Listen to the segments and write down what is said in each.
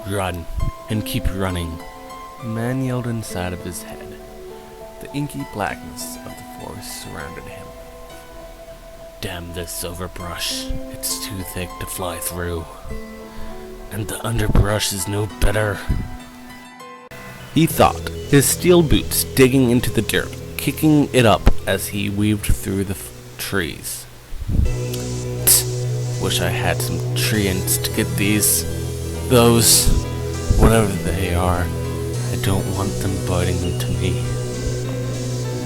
Run, and keep running, the man yelled inside of his head. The inky blackness of the forest surrounded him. Damn this overbrush, it's too thick to fly through. And the underbrush is no better, he thought, his steel boots digging into the dirt, kicking it up as he weaved through the trees. Wish I had some tree ants to get those, whatever they are. I don't want them biting into me,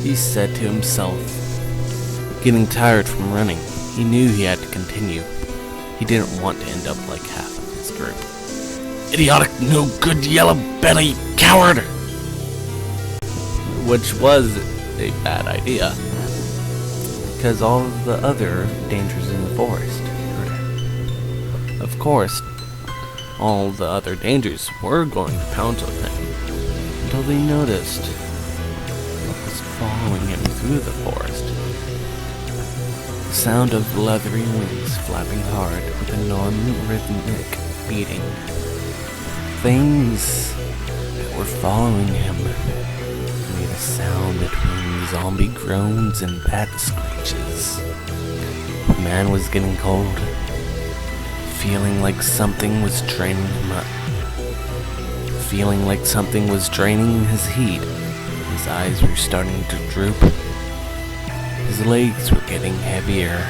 he said to himself. Getting tired from running, he knew he had to continue. He didn't want to end up like half of his group. Idiotic, no good yellow belly coward! Which was a bad idea, because all of the other dangers in the forest. Of course, all the other dangers were going to pounce on him, until they noticed what was following him through the forest. The sound of leathery wings flapping hard with a non-rhythmic beating. Things that were following him made a sound between zombie groans and bat screeches. The man was getting cold, feeling like something was draining him up. Feeling like something was draining his heat. His eyes were starting to droop. His legs were getting heavier.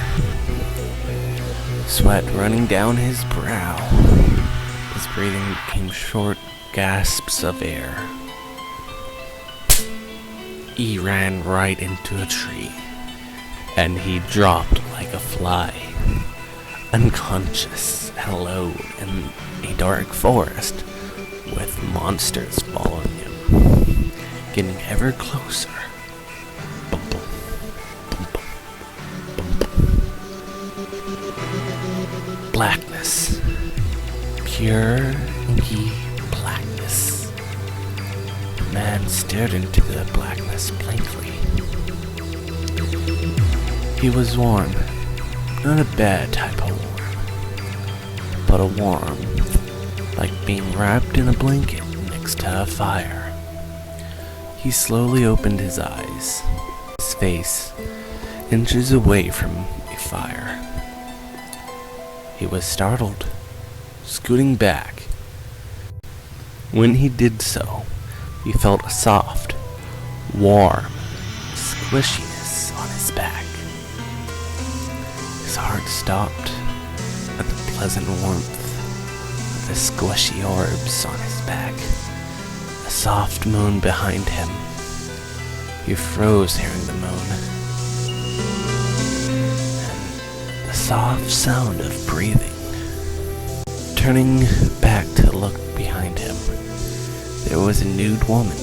Sweat running down his brow. His breathing became short gasps of air. He ran right into a tree, and he dropped like a fly, unconscious and alone in a dark forest with monsters following him, getting ever closer. Bum, bum, bum, bum, bum, bum. Blackness. Pure, inky blackness. The man stared into the blackness blankly. He was warm. Not a bad type of warm, but a warmth like being wrapped in a blanket next to a fire. He slowly opened his eyes, his face inches away from a fire. He was startled, scooting back. When he did so, he felt a soft, warm squishiness on his back. His heart stopped at the pleasant warmth of the squishy orbs on his back. A soft moan behind him. He froze hearing the moan, and the soft sound of breathing. Turning back to look behind him, there was a nude woman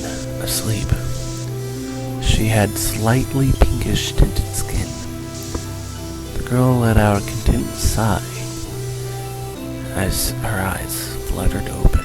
asleep. She had slightly pinkish tinted skin. The girl let out a content sigh as her eyes fluttered open.